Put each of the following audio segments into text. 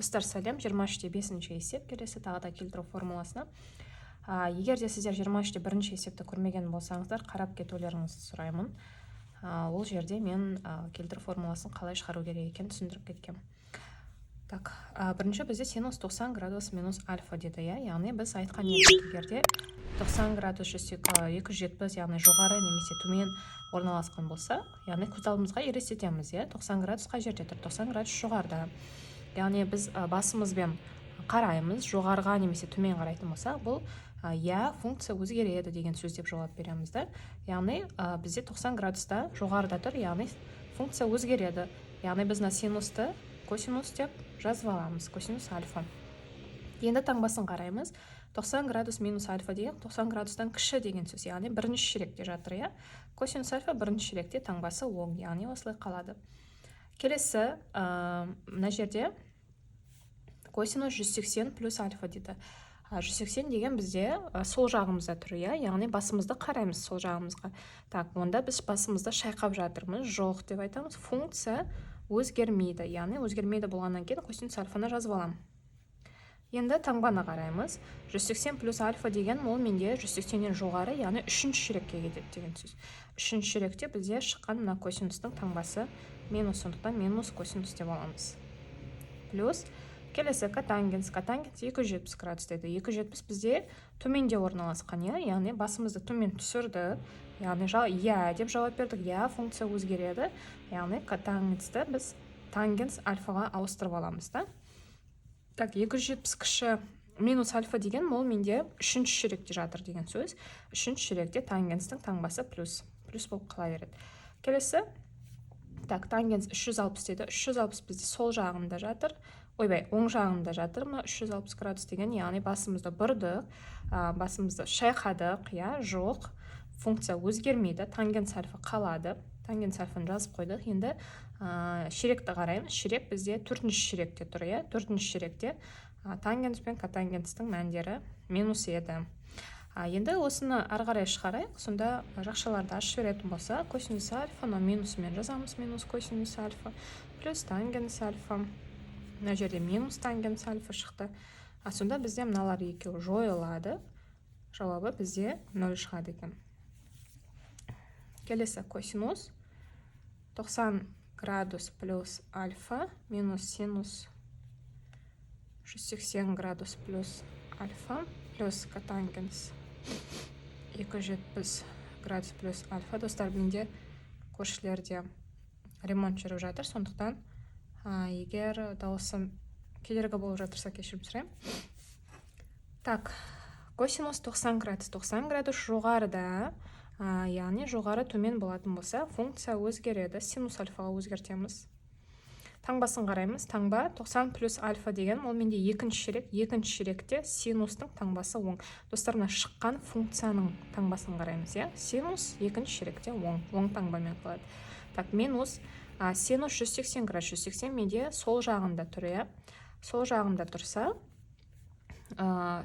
Достар сәлем, 23-те 5-ші есеп келесі тағы да келтіру формуласына. Егер де сіздер 23-те 1-ші есепті көрмеген болсаңыздар, қарап кетулеріңізді сұраймын. Ол жерде мен келтіру формуласын қалай шығару керек екенін түсіндіріп кеткем. Так, бірінші бізде синус 90 градус минус альфа деді, яғни біз айтқан едік, егерде 90 градус 270, яғни жоғары немесе төмен орналасқан болса, яғни көз алдымызға елестетеміз, 90 градус қай жерде тұр? 90 градус жоғарыда. Яғни біз басымызбен қараймыз, жоғарыға немесе төмен қарайтын болсақ, бұл функция өзгереді деген сөз деп жауап береміз. Яғни бізде 90 градуста жоғарыда тұр, яғни функция өзгереді. Яғни біз синусты косинус деп жазып аламыз, косинус альфа. Енді таңбасын қараймыз. 90 градус минус альфа деген 90 градустан кіші деген сөз, яғни бірінші ширекте жатыр, косинус альфа бірінші ширекте, таңбасы оң, яғни осылай қалады. Келесі, мына жерде косинус 180 плюс альфа дейді. 180 деген бізде сол жағымызда тұр, яғни басымызды қараймыз сол жағымызға. Так, онда біз басымызды шайқап жатырмыз, жоқ деп айтамыз. Функция өзгермейді, яғни өзгермейді болғаннан кейін косинус альфаны жазып аламын. Енді таңбаны қараймыз. 180 плюс альфа деген ол менде 180-нен жоғары, яғни үшінші ширекке кетеді деген сөз. Үшінші ширекте бізде шыққан мына косинустың таңбасы минус, сондықтан минус косинус деп аламыз. Плюс келесі котангенс. Котангенс 270 градус деді. 270 бізде төменде орналасқан, яғни басымызды төмен түсірді. Яғни деп жауап бердік, функция өзгереді. Яғни котангенсті біз тангенс альфаға ауыстырып аламыз. Так, 270 кіші минус альфа деген ол менде үшінші ширекте жатыр деген сөз. Үшінші ширекте тангенстің таңбасы плюс болып қала береді. Келесі, так, тангенс 360 деді. 360 бізде сол жағында жатыр. Оң жағында жатыр. 360 градус деген, яғни басымызды бұрдық, басымызды шайқадық, жоқ. Функция өзгермейді, тангенс альфа қалады. Тангенс альфаны жазып қойдық. Енді ширекті қараймыз. Ширек бізде төртінші ширекте тұр, төртінші ширекте тангенс пен котангенстің мәндері минус еді. Енді осыны ары қарай шығарайық. Сонда жақшаларды ашып беретін болса, косинус альфа, минусымен жазамыз, минус косинус альфа, плюс тангенс альфа. Мына жерде минус тангенс альфа шықты. Сонда бізде мыналар екеуі жойылады. Жауабы бізде 0 шығады екен. Келесі косинус 90 градус плюс альфа минус синус 180 градус плюс альфа плюс котангенс 270 градус плюс альфа. Достар, менде көршілерде ремонт жүріп жатыр, сондықтан егер дауысым кедергі болып жатырса кешірім сұраймын. Так, косинус 90 градус. 90 градус жоғарыда, яғни жоғары төмен болатын болса, функция өзгереді. Синус альфаға өзгертеміз. Таңбасын қараймыз. Таңба 90 плюс альфа деген, ол менде екінші ширек. Екінші ширекте синустың таңбасы оң. Достарына шыққан функцияның таңбасын қараймыз. Синус екінші ширекте оң таңбамен қалады. Так, минус синус 180 градус. 180 менде сол жағында тұр, сол жағында тұрса,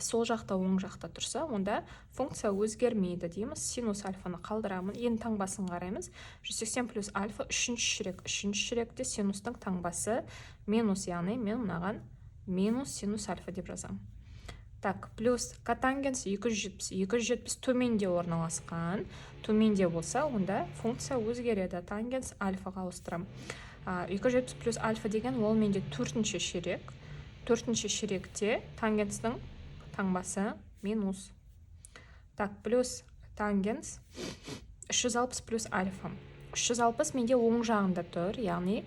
сол жақта оң жақта тұрса, онда функция өзгермейді дейміз. Синус альфаны қалдырамын. Енді таңбасын қараймыз. 180 плюс альфа үшінші ширек. Үшінші ширекте синустың таңбасы минус, яғни мен мынаған минус синус альфа деп жазамын. Так, плюс котангенс 270. 270 төменде орналасқан. Төменде болса, онда функция өзгереді. Тангенс альфаға ауыстырам. 270 плюс альфа деген ол менде төртінші ширек. Төртінші ширекте тангенстің таңбасы минус. Так, плюс тангенс 360 плюс альфа. 360 менде оң жағында тұр, яғни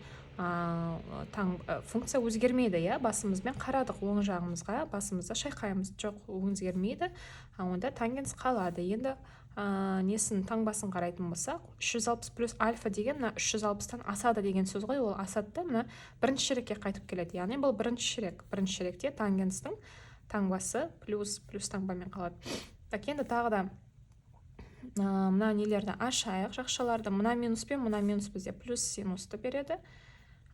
функция өзгермейді, басымызбен қарадық оң жағымызға, басымызды шайқаймыз, жоқ, өзгермейді, онда тангенс қалады. Енді несін таңбасын қарайтын болсақ, 360 плюс альфа деген 360-тан асады деген сөз ғой, ол асады, мына бірінші ширекке қайтып келеді, яғни бұл бірінші ширек. Бірінші ширекте тангенстің таңбасы плюс таңбамен қалады. Так, енді тағы да мына нелерді ашайық, жақшаларды. Мына минус пен мына минус бізде плюс синусты береді.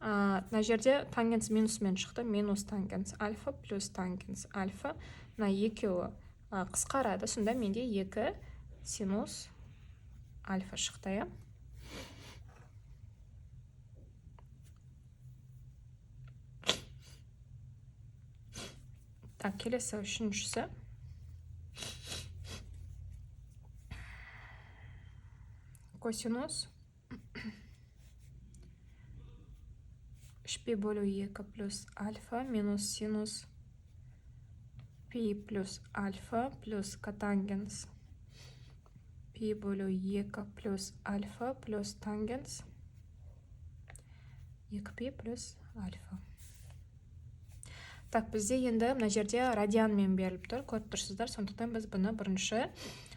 Мына жерде тангенс минусмен шықты, минус тангенс альфа плюс тангенс альфа. Мына екеуі қысқарады, сонда менде 2 синус альфа шықты. Так, келесі үшіншісі. Косинус 3π бөлу 2 плюс альфа минус синус π плюс альфа плюс котангенс π бөлу 2 плюс альфа плюс тангенс 2π плюс альфа. Так, бізде енді мына жерде радианмен беріліп тұр, көріп тұрсыздар, сондықтан біз бұны бірінші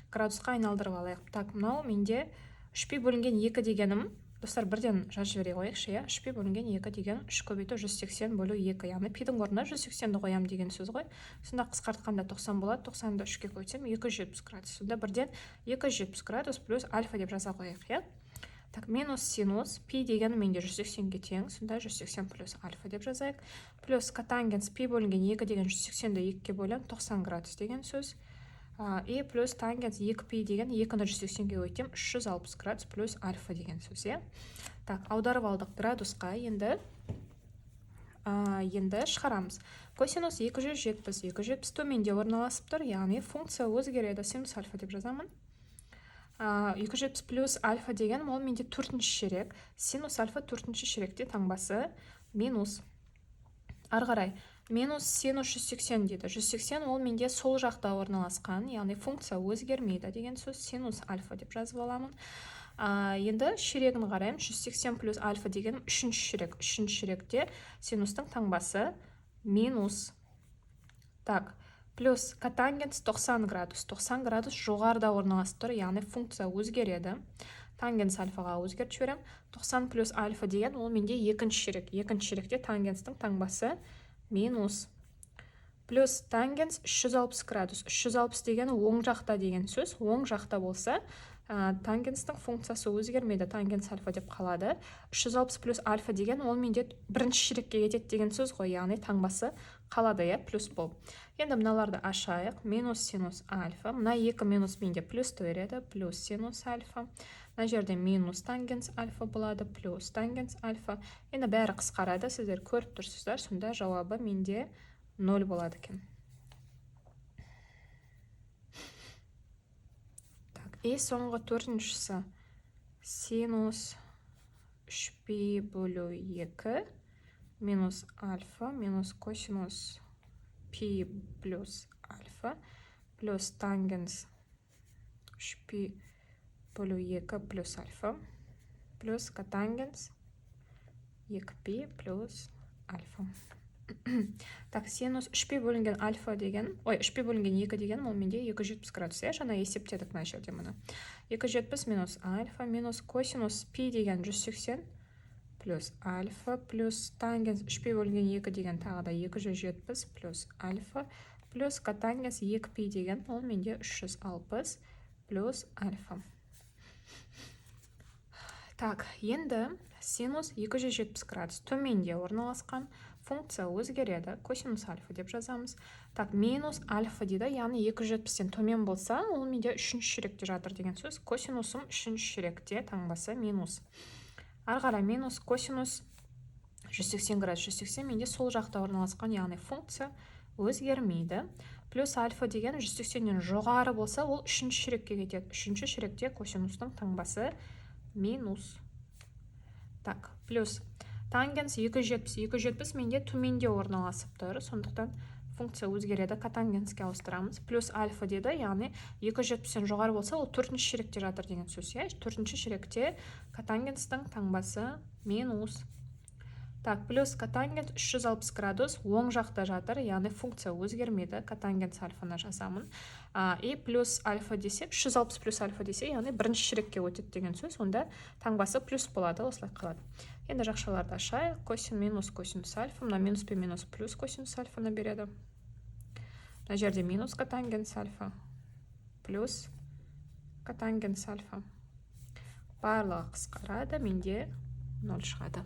градусқа айналдырып алайық. Так, мынау менде 3π бөлінген 2 дегенім, достар, бірден жазып жібере қояйықшы, иә. 3π бөлінген 2 деген 3 көбейту 180 бөлу 2, яғни пидің орнына 180-ді қоямын деген сөз ғой. Сонда қысқартқанда 90 болады, 90-ды 3-ке көйтсем 270 градус. Сонда бірден 270 градус плюс альфа деп жаза қояйық, иә. Так, минус синус пи деген менде 180-ге тең, сонда 180 плюс альфа деп жазайық. Плюс котангенс пи бөлінген 2 деген 180-ді 2-ке бөлем, 90 градус деген сөз. И плюс тангенс 2π деген 2-ні 180-ге өйтем, 360 градус плюс альфа деген сөз, е. Так, аударып алдық градусқа, енді шығарамыз. Косинус 270, 270 төменде орналасып тұр, яғни функция өзгереді, синус альфа деп жазамын. 270 плюс альфа деген ол менде 4-ші ширек, синус альфа 4-ші ширекте таңбасы минус. Арғарай, минус синус 180 дейді. 180 ол менде сол жақта орналасқан, яғни функция өзгермейді деген сөз, синус альфа деп жазып аламын. Енді ширегін қараймын, 180 плюс альфа деген 3-ші ширек. 3-ші ширекте синустың таңбасы минус. Так, плюс котангенс 90 градус. 90 градус жоғарда орналасып тұр, яғни функция өзгереді. Тангенс альфаға өзгертіп жіберем. 90 плюс альфа деген ол менде 2-ші ширек. 2-ші ширекте тангенстің таңбасы минус. Плюс тангенс 360 градус. 360 деген оң жақта деген сөз. Оң жақта болса, тангенстің функциясы өзгермейді, тангенс альфа деп қалады. 360 плюс альфа деген ол менде 1-ші ширекке кетеді деген сөз ғой, яғни таңбасы қалады, иә, плюс бол. Енді мыналарды ашайық. Минус синус альфа. Мына 2 минус менде плюс береді, плюс синус альфа. Мына жерде минус тангенс альфа болады, плюс тангенс альфа. Енді бәрі қысқарады, сіздер көріп тұрсыздар, сонда жауабы менде 0 болады екен. И соңғы 4-шісі синус 3π бөлу 2 минус альфа минус косинус π плюс альфа плюс тангенс 3π бөлу 2 плюс альфа плюс котангенс 2π плюс альфа. Так, синус 3π бөлінген альфа деген, 3π бөлінген 2 деген ол менде 270 градус, жаңа есептедік мына жерде мұны. 270 минус альфа минус косинус π деген 180 плюс альфа плюс тангенс 3π бөлінген 2 деген тағы да 270 плюс альфа плюс котангенс 2π деген ол менде 360 плюс альфа. Так, енді синус 270 градус төменде орналасқан, функция өзгереді, косинус альфа деп жазамыз. Так, минус альфа дейді, яғни 270-тен төмен болса, ол менде 3-ші ширекте жатыр деген сөз. Косинусым 3-ші ширекте, таңбасы минус. Арғара минус косинус 180 градус, 180 менде сол жақта орналасқан, яғни функция өзгермейді. Плюс альфа деген 180-нен жоғары болса, ол 3-ші ширекке кетеді. 3-ші ширекте косинустың таңбасы минус. Так, плюс тангенс 270 менде төменде орналасып тұр, сондықтан функция өзгереді, котангенске ауыстырамыз. Плюс альфа деді, яғни 270-тен жоғары болса, ол 4-ші ширекте жатыр деген сөз. 4-ші ширекте котангенстің таңбасы минус. Так, плюс котангенс 360 градус оң жақта жатыр, яғни функция өзгермейді, котангенс альфаны жазамын. И плюс альфа десе, 360 плюс альфа десе, яғни 1-ші ширекке өтеді деген сөз, онда таңбасы плюс болады, осылай қалады. Енді жақшаларды ашайық. Косин минус косинус альфа, мына минус пен минус плюс косинус альфаны береді. Мына жерде минус котангенс альфа плюс котангенс альфа. Барлығы қысқарады, менде 0 шығады.